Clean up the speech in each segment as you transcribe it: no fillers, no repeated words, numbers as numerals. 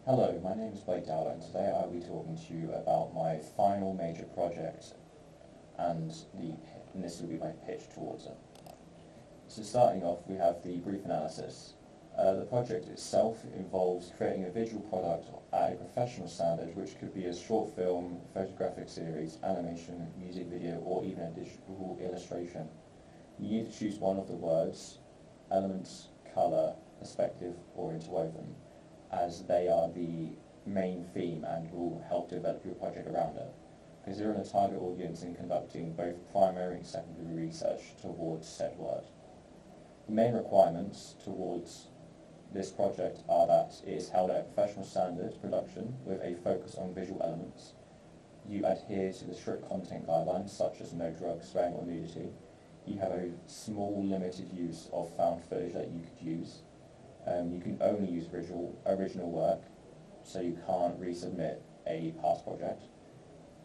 Hello, my name is Blake Dowler, and today I will be talking to you about my final major project and, and this will be my pitch towards it. So starting off, we have the brief analysis. The project itself involves creating a visual product at a professional standard, which could be a short film, photographic series, animation, music video, or even a digital illustration. You need to choose one of the words, elements, colour, perspective, or interwoven, as they are the main theme and will help develop your project around it. Considering a target audience and conducting both primary and secondary research towards said word. The main requirements towards this project are that it is held at a professional standard production with a focus on visual elements. You adhere to the strict content guidelines such as no drugs, swearing or nudity. You have a small limited use of found footage that you could use. You can only use original work, so you can't resubmit a past project,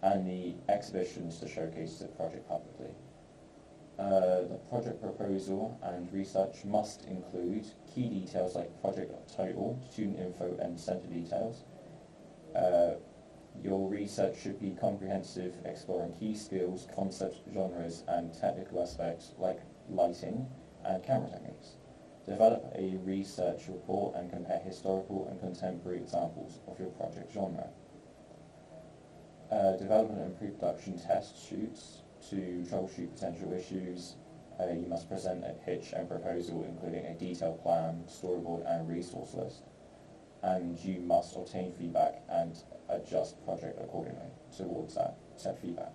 and the exhibitions to showcase the project publicly. The project proposal and research must include key details like project total, student info and centre details. Your research should be comprehensive, exploring key skills, concepts, genres and technical aspects like lighting and camera techniques. Develop a research report and compare historical and contemporary examples of your project genre. Development and pre-production test shoots to troubleshoot potential issues. You must present a pitch and proposal including a detailed plan, storyboard and resource list. And you must obtain feedback and adjust project accordingly towards that said feedback.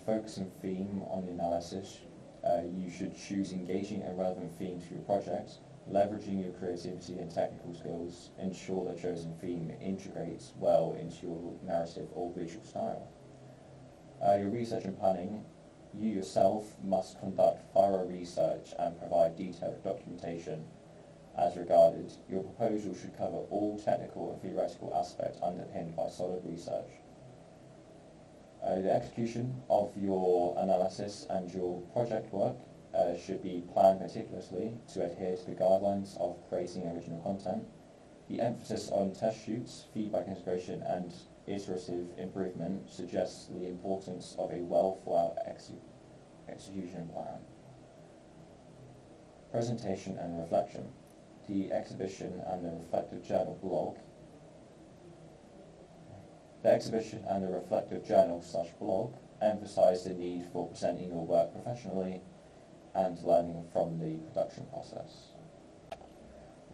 Focus and theme on the analysis. You should choose engaging and relevant theme to your project, leveraging your creativity and technical skills. Ensure the chosen theme integrates well into your narrative or visual style. Your research and planning. You yourself must conduct thorough research and provide detailed documentation as regarded. Your proposal should cover all technical and theoretical aspects underpinned by solid research. The execution of your analysis and your project work should be planned meticulously to adhere to the guidelines of creating original content. The emphasis on test shoots, feedback integration and iterative improvement suggests the importance of a well thought out execution plan. Presentation and reflection. The exhibition and the reflective journal blog. The exhibition and the reflective journal/blog emphasise the need for presenting your work professionally and learning from the production process.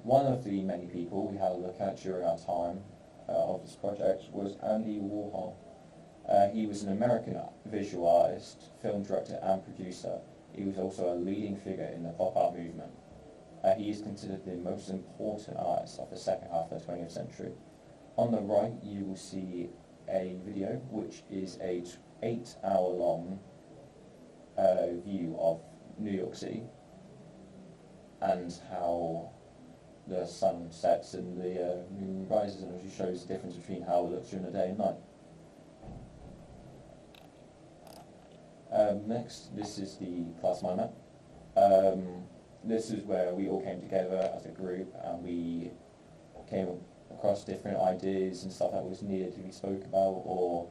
One of the many people we had a look at during our time of this project was Andy Warhol. He was an American visual artist, film director and producer. He was also a leading figure in the pop art movement. He is considered the most important artist of the second half of the 20th century. On the right you will see a video which is a 8-hour long view of New York City and how the sun sets and the moon rises, and it shows the difference between how it looks during the day and night. Next, this is the class mind map. This is where we all came together as a group and we came across different ideas and stuff that was needed to be spoke about, or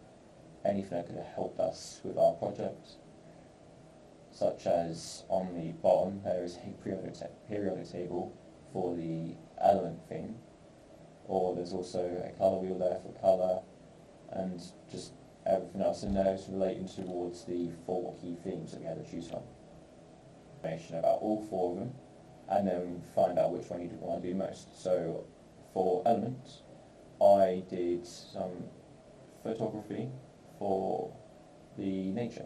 anything that could have helped us with our project, such as on the bottom there is a periodic table for the element theme, or there's also a colour wheel there for colour, and just everything else in there is relating towards the 4 key themes that we had to choose from. Information about all 4 of them, and then find out which one you want to do most. So for elements, I did some photography for the nature,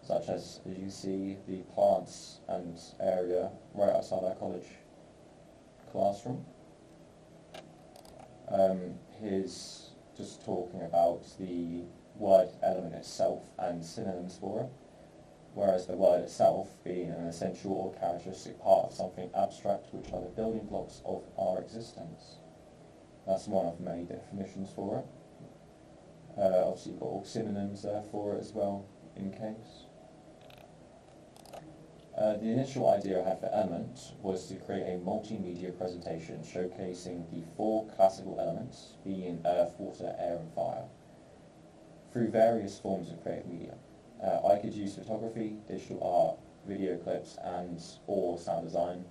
such as you can see the plants and area right outside our college classroom. Here's just talking about the word element itself and synonyms for it, whereas the word itself being an essential or characteristic part of something abstract which are the building blocks of our existence. That's one of many definitions for it. Obviously you've got all synonyms there for it as well, in case. The initial idea I had for Element was to create a multimedia presentation showcasing the 4 classical elements, being earth, water, air and fire, through various forms of creative media. I could use photography, digital art, video clips and or sound design.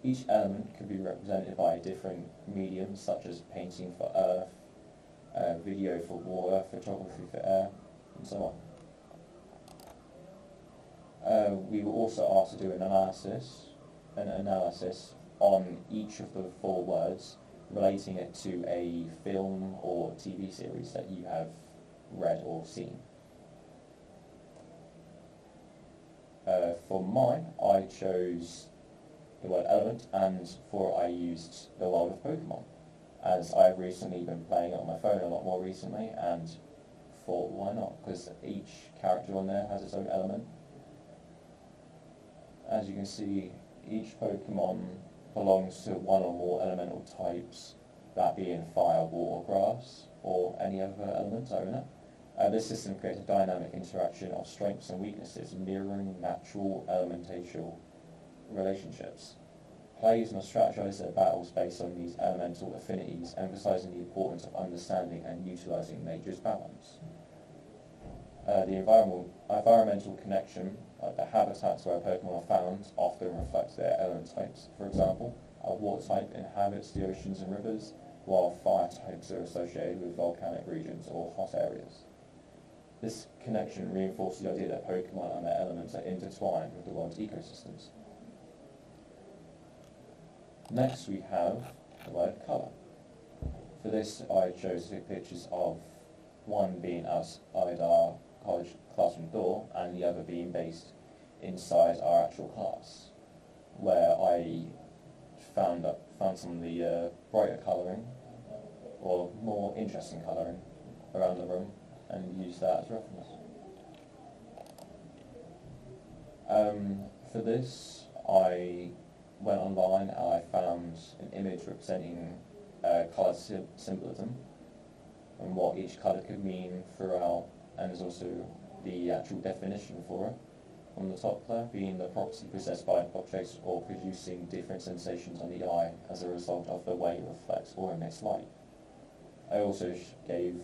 Each element could be represented by different mediums such as painting for earth, video for water, photography for air, and so on. We were also asked to do an analysis on each of the 4 words, relating it to a film or TV series that you have read or seen. For mine, I chose the word element, and for it I used the world of Pokemon, as I've recently been playing it on my phone a lot more recently, and thought why not, because each character on there has its own element. As you can see, each Pokemon belongs to one or more elemental types, that being fire, water, grass, or any other elements own it. This system creates a dynamic interaction of strengths and weaknesses mirroring natural elemental relationships. Players must strategize their battles based on these elemental affinities, emphasizing the importance of understanding and utilizing nature's balance. The environmental connection, like the habitats where Pokemon are found, often reflects their element types. For example, a water type inhabits the oceans and rivers, while fire types are associated with volcanic regions or hot areas. This connection reinforces the idea that Pokemon and their elements are intertwined with the world's ecosystems. Next we have the word colour. For this I chose to take pictures of one being outside our college classroom door and the other being based inside our actual class, where I found some of the brighter colouring or more interesting colouring around the room and use that as reference. For this, I went online and I found an image representing colour symbolism and what each colour could mean throughout, and there's also the actual definition for it on the top there, being the property possessed by an object or producing different sensations on the eye as a result of the way it reflects or emits light. I also gave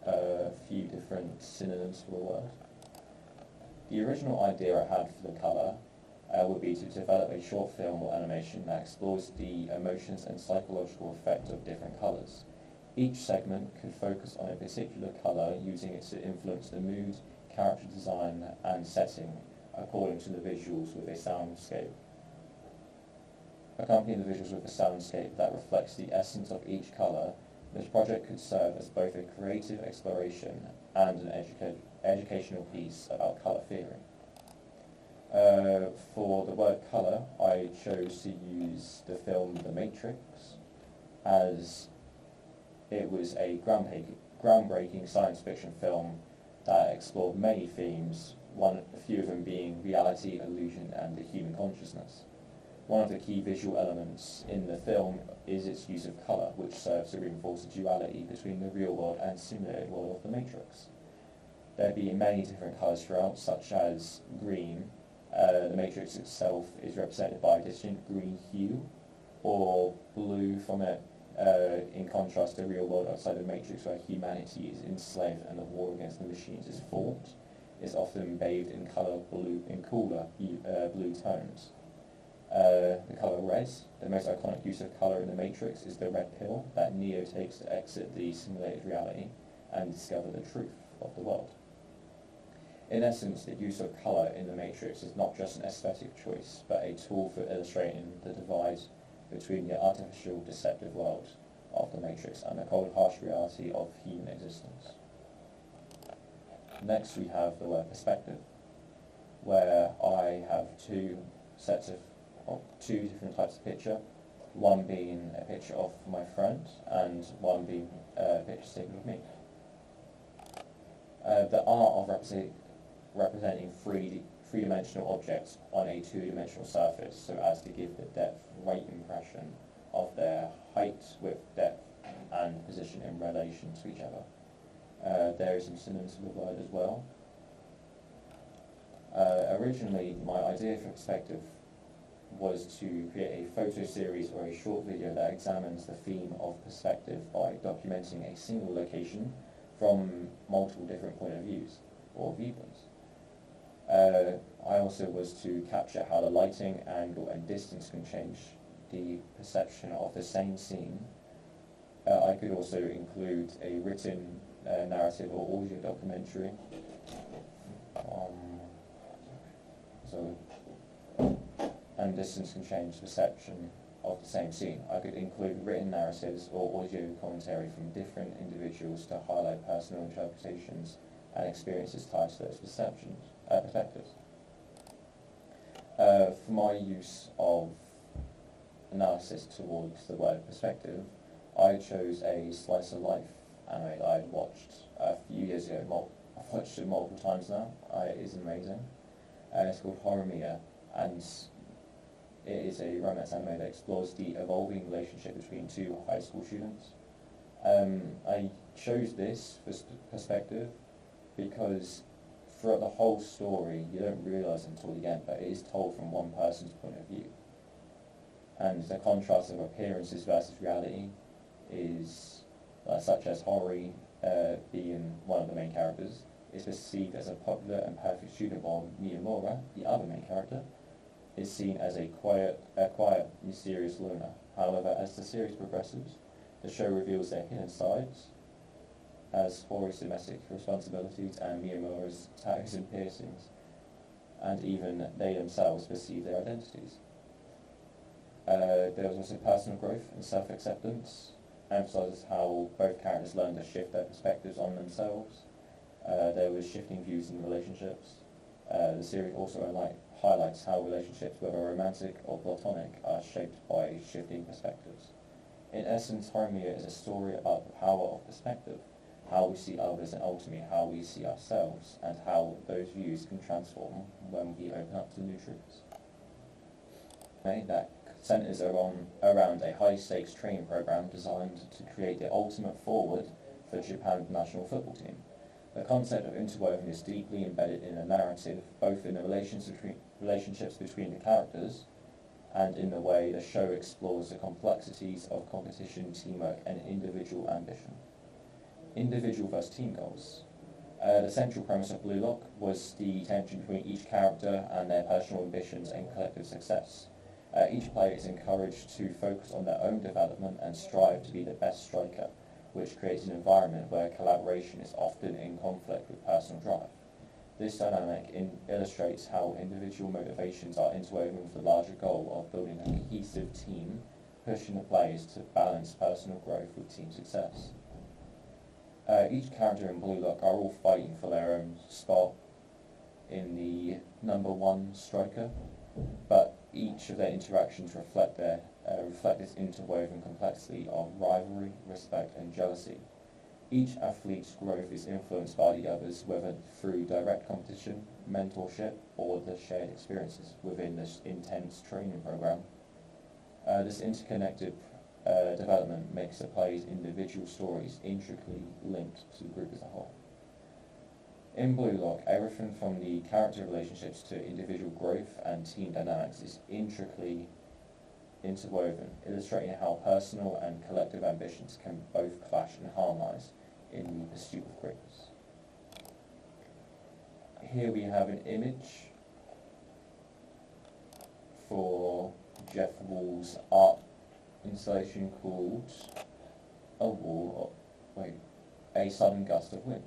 a few different synonyms for the word. The original idea I had for the colour would be to develop a short film or animation that explores the emotions and psychological effect of different colours. Each segment could focus on a particular colour, using it to influence the mood, character design and setting according to the visuals with a soundscape. Accompanying the visuals with a soundscape that reflects the essence of each colour, this project could serve as both a creative exploration and an educational piece about colour theory. For the word colour, I chose to use the film The Matrix, as it was a groundbreaking science fiction film that explored many themes, a few of them being reality, illusion and the human consciousness. One of the key visual elements in the film is its use of colour, which serves to reinforce the duality between the real world and simulated world of the Matrix. There being many different colours throughout, such as green. The Matrix itself is represented by a distinct green hue, or blue from it, in contrast to the real world outside the Matrix, where humanity is enslaved and the war against the machines is fought, is often bathed in cooler blue tones. The colour red, the most iconic use of colour in the Matrix, is the red pill that Neo takes to exit the simulated reality and discover the truth of the world. In essence, the use of colour in the Matrix is not just an aesthetic choice, but a tool for illustrating the divide between the artificial, deceptive world of the Matrix and the cold, harsh reality of human existence. Next we have the word perspective, where I have two different types of picture, one being a picture of my friend and one being a picture taken of me. The art of representing three-dimensional objects on a two-dimensional surface so as to give the depth right impression of their height, width, depth and position in relation to each other. There is some synonyms for the word as well. Originally, my idea for Perspective was to create a photo series or a short video that examines the theme of perspective by documenting a single location from multiple different point of views or viewpoints. I also was to capture how the lighting, angle and distance can change the perception of the same scene. I could also include a written narrative or audio documentary. And distance can change perception of the same scene. I could include written narratives or audio commentary from different individuals to highlight personal interpretations and experiences tied to those perspectives. For my use of analysis towards the word perspective, I chose a slice of life anime that I'd watched a few years ago. I've watched it multiple times now. It is amazing. It's called Horimiya, and it is a romance anime that explores the evolving relationship between two high school students. I chose this for perspective because throughout the whole story you don't realise until the end, but it is told from one person's point of view. And the contrast of appearances versus reality is, such as Hori being one of the main characters, is perceived as a popular and perfect student, while Miyamura, the other main character, is seen as a quiet, mysterious loner. However, as the series progresses, the show reveals their hidden sides, as Hori's domestic responsibilities and Miyamura's tags and piercings, and even they themselves perceive their identities. There was also personal growth and self-acceptance, emphasises how both characters learn to shift their perspectives on themselves. There was shifting views in relationships. The series also highlights how relationships, whether romantic or platonic, are shaped by shifting perspectives. In essence, Horimiya is a story about the power of perspective, how we see others and ultimately how we see ourselves, and how those views can transform when we open up to new truths. That centres around a high-stakes training program designed to create the ultimate forward for Japan's national football team. The concept of interwoven is deeply embedded in the narrative, both in the relationships between the characters and in the way the show explores the complexities of competition, teamwork and individual ambition. Individual versus team goals. The central premise of Blue Lock was the tension between each character and their personal ambitions and collective success. Each player is encouraged to focus on their own development and strive to be the best striker, which creates an environment where collaboration is often in conflict with personal drive. This dynamic illustrates how individual motivations are interwoven with the larger goal of building a cohesive team, pushing the players to balance personal growth with team success. Each character in Blue Lock are all fighting for their own spot in the number one striker, but each of their interactions reflect this interwoven complexity of rivalry, respect and jealousy. Each athlete's growth is influenced by the others, whether through direct competition, mentorship or the shared experiences within this intense training program. This interconnected development makes the players' individual stories intricately linked to the group as a whole. In Blue Lock, everything from the character relationships to individual growth and team dynamics is intricately interwoven, illustrating how personal and collective ambitions can both clash and harmonise in the pursuit of greatness. Here we have an image for Jeff Wall's art installation called A Sudden Gust of Wind.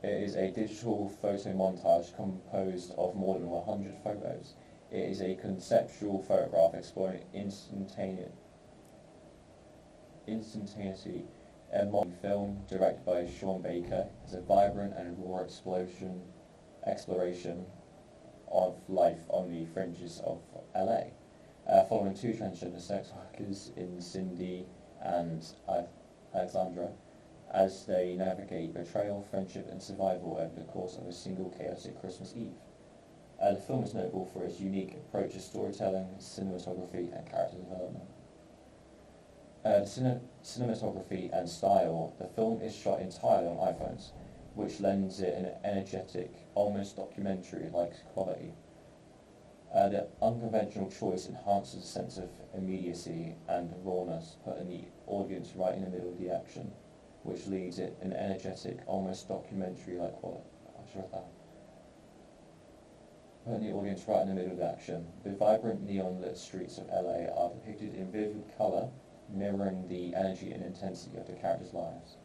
It is a digital photo montage composed of more than 100 photos. It is a conceptual photograph exploring instantaneity. A modern film directed by Sean Baker is a vibrant and raw exploration of life on the fringes of LA. Following two transgender sex workers in Cindy and Alexandra as they navigate betrayal, friendship and survival over the course of a single chaotic Christmas Eve. The film is notable for its unique approach to storytelling, cinematography and character development. Cinematography and style. The film is shot entirely on iPhones. which lends it an energetic, almost documentary-like quality. The unconventional choice enhances a sense of immediacy and rawness, putting the audience right in the middle of the action, which leads it an energetic, almost documentary-like quality. Putting the audience right in the middle of the action. The vibrant neon-lit streets of LA are depicted in vivid colour, mirroring the energy and intensity of the characters' lives.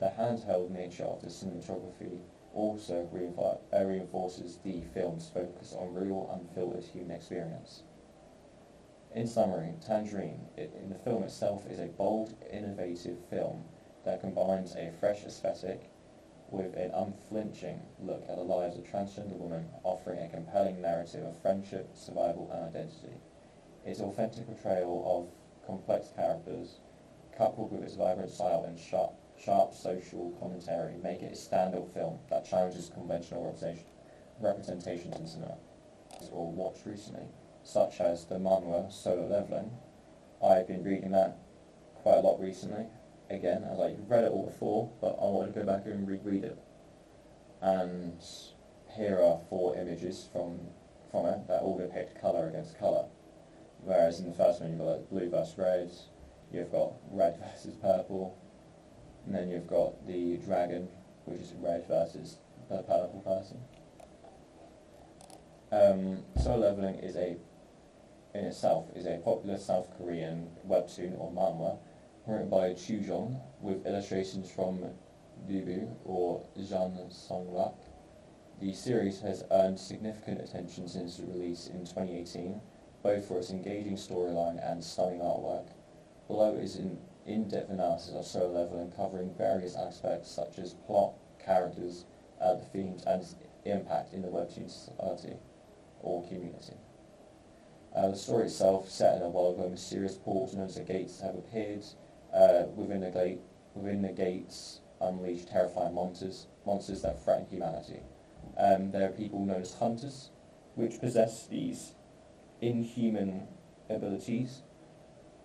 The handheld nature of the cinematography also reinforces the film's focus on real, unfiltered human experience. In summary, Tangerine, in the film itself, is a bold, innovative film that combines a fresh aesthetic with an unflinching look at the lives of transgender women, offering a compelling narrative of friendship, survival, and identity. Its authentic portrayal of complex characters, coupled with its vibrant style and sharp social commentary, make it a standout film that challenges conventional representations in cinema. Or watched recently, such as the manhwa Solo Leveling. I've been reading that quite a lot recently. Again, as I've read it all before, but I want to go back and reread it. And here are 4 images from it that all depict colour against colour. Whereas in the first one you've got like blue versus red, you've got red versus purple, and then you've got the dragon, which is red versus the purple person. Solo Leveling in itself is a popular South Korean webtoon or manhwa written by Chujong with illustrations from Dubu or Jean Songlak. The series has earned significant attention since its release in 2018, both for its engaging storyline and stunning artwork. Below is an in-depth analysis of Solo Leveling covering various aspects such as plot, characters, the themes, and its impact in the webtoon society or community. The story itself, set in a world where mysterious portals known as the Gates have appeared. Within the gates unleash terrifying monsters that threaten humanity. There are people known as hunters, which possess these inhuman abilities.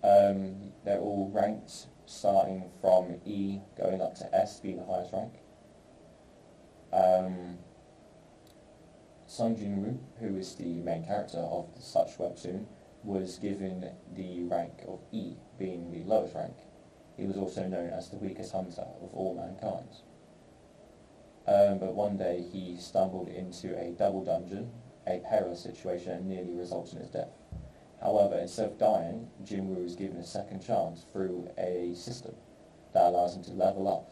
They're all ranked, starting from E going up to S being the highest rank. Sung Jin-woo, who is the main character of such webtoon, was given the rank of E, being the lowest rank. He was also known as the weakest hunter of all mankind. But one day he stumbled into a double dungeon, a perilous situation, and nearly resulted in his death. However, instead of dying, Jin-woo was given a second chance through a system that allows him to level up.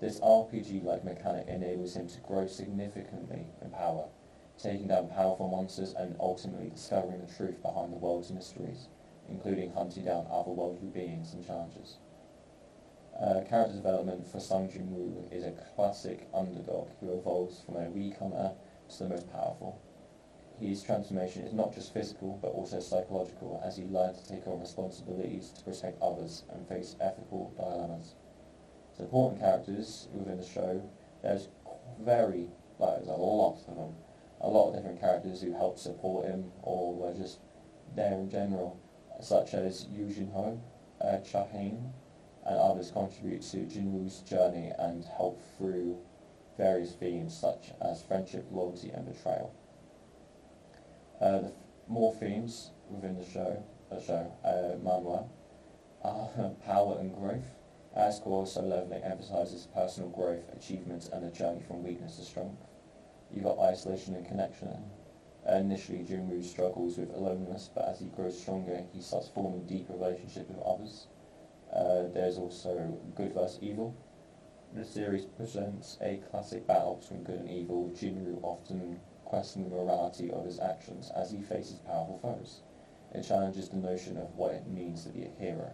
This RPG-like mechanic enables him to grow significantly in power, taking down powerful monsters and ultimately discovering the truth behind the world's mysteries, including hunting down otherworldly beings and challenges. Character development for Sung Jin-woo is a classic underdog who evolves from a weakcomer to the most powerful. His transformation is not just physical but also psychological, as he learns to take on responsibilities to protect others and face ethical dilemmas. Supporting characters within the show, there's a lot of them. A lot of different characters who help support him or were just there in general, such as Yoo Jin-ho, Cha Hain, and others contribute to Jin-woo's journey and help through various themes such as friendship, loyalty, and betrayal. More themes within the manhwa, are power and growth. As course, Solo Leveling emphasizes personal growth, achievements, and the journey from weakness to strength. You've got isolation and connection. Initially, Jin-woo struggles with loneliness, but as he grows stronger, he starts forming deeper relationships with others. There's also good versus evil. The series presents a classic battle between good and evil, Jin-woo often questioning the morality of his actions as he faces powerful foes. It challenges the notion of what it means to be a hero.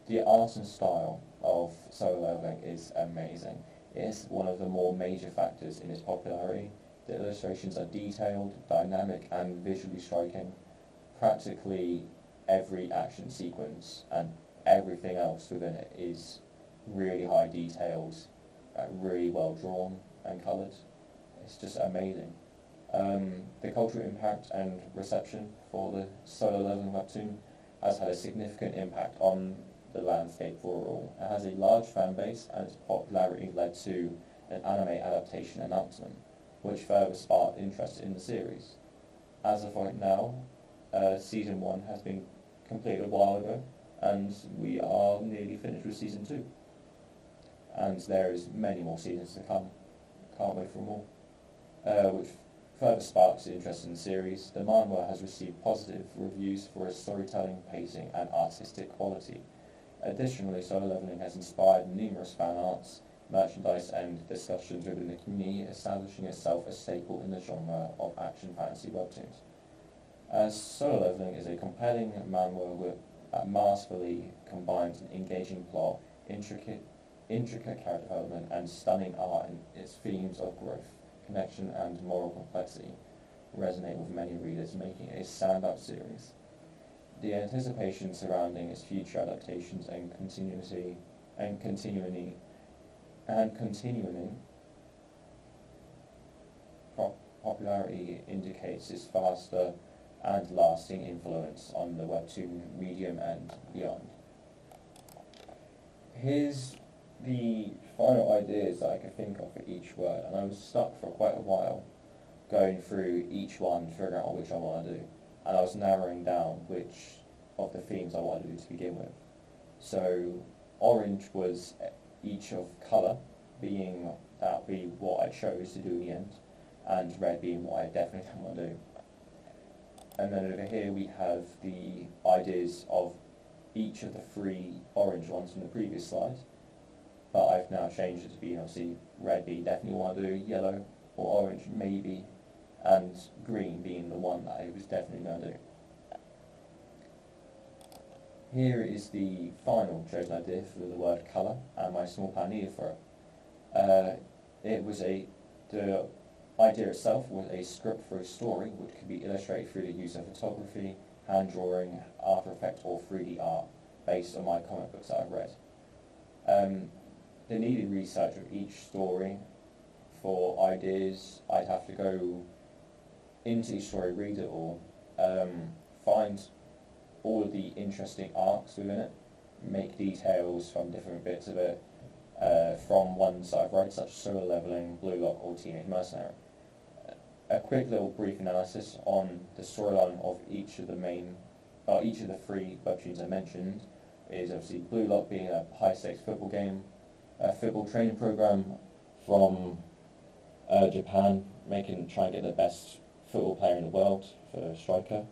The art and style of Solo Leveling is amazing. It is one of the more major factors in its popularity. The illustrations are detailed, dynamic, and visually striking. Practically every action sequence and everything else within it is really high detailed, really well drawn and coloured. It's just amazing. The cultural impact and reception for the Solo Leveling webtoon has had a significant impact on the landscape overall. It has a large fan base and its popularity led to an anime adaptation announcement, which further sparked interest in the series. As of right now, Season 1 has been completed a while ago, and we are nearly finished with Season 2. And there is many more seasons to come. Can't wait for them all. Which further sparks interest in the series. The manhwa has received positive reviews for its storytelling, pacing, and artistic quality. Additionally, Solo Leveling has inspired numerous fan arts, merchandise, and discussions within the community, establishing itself a staple in the genre of action fantasy webtoons. As Solo Leveling is a compelling manhwa that masterfully combines an engaging plot, intricate character development, and stunning art, in its themes of growth, connection, and moral complexity resonate with many readers, making it a standout series. The anticipation surrounding its future adaptations and continuing popularity indicates its faster and lasting influence on the webtoon medium and beyond. Here's the final ideas that I could think of for each word, and I was stuck for quite a while going through each one, figuring out which I want to do, and I was narrowing down which of the themes I wanted to do to begin with. So orange was each of colour, being that would be what I chose to do in the end, and red being what I definitely don't want to do. And then over here we have the ideas of each of the 3 orange ones from the previous slide, but I've now changed it to be obviously red being definitely want to do, yellow or orange maybe, and green being the one that I was definitely going to do. Here is the final chosen idea for the word colour and my small plan needed for it. The idea itself was a script for a story which could be illustrated through the use of photography, hand drawing, After Effects, or 3D art based on my comic books that I've read. The needed research of each story for ideas, I'd have to go into each story, read it all, find all of the interesting arcs within it, make details from different bits of it, from ones that I've read, such as Solo Leveling, Blue Lock, or Teenage Mercenary. A quick little brief analysis on the storyline of each of the 3 webtoons I mentioned is obviously Blue Lock being a high-stakes football game, a football training program from Japan, trying to get the best football player in the world for a striker.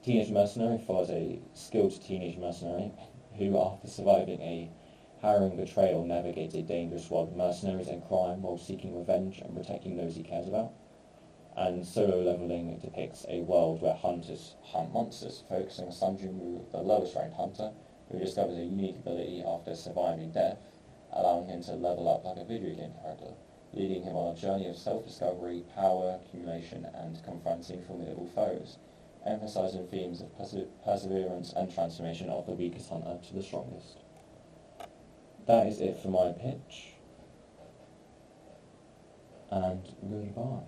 Teenage Mercenary follows a skilled teenage mercenary who, after surviving a harrowing betrayal, navigates a dangerous world of mercenaries and crime while seeking revenge and protecting those he cares about. And Solo Leveling depicts a world where hunters hunt monsters, focusing on Sun Jin-woo, the lowest ranked hunter, who discovers a unique ability after surviving death, allowing him to level up like a video game character, leading him on a journey of self-discovery, power accumulation, and confronting formidable foes, emphasizing themes of perseverance and transformation of the weakest hunter to the strongest. That is it for my pitch, and goodbye.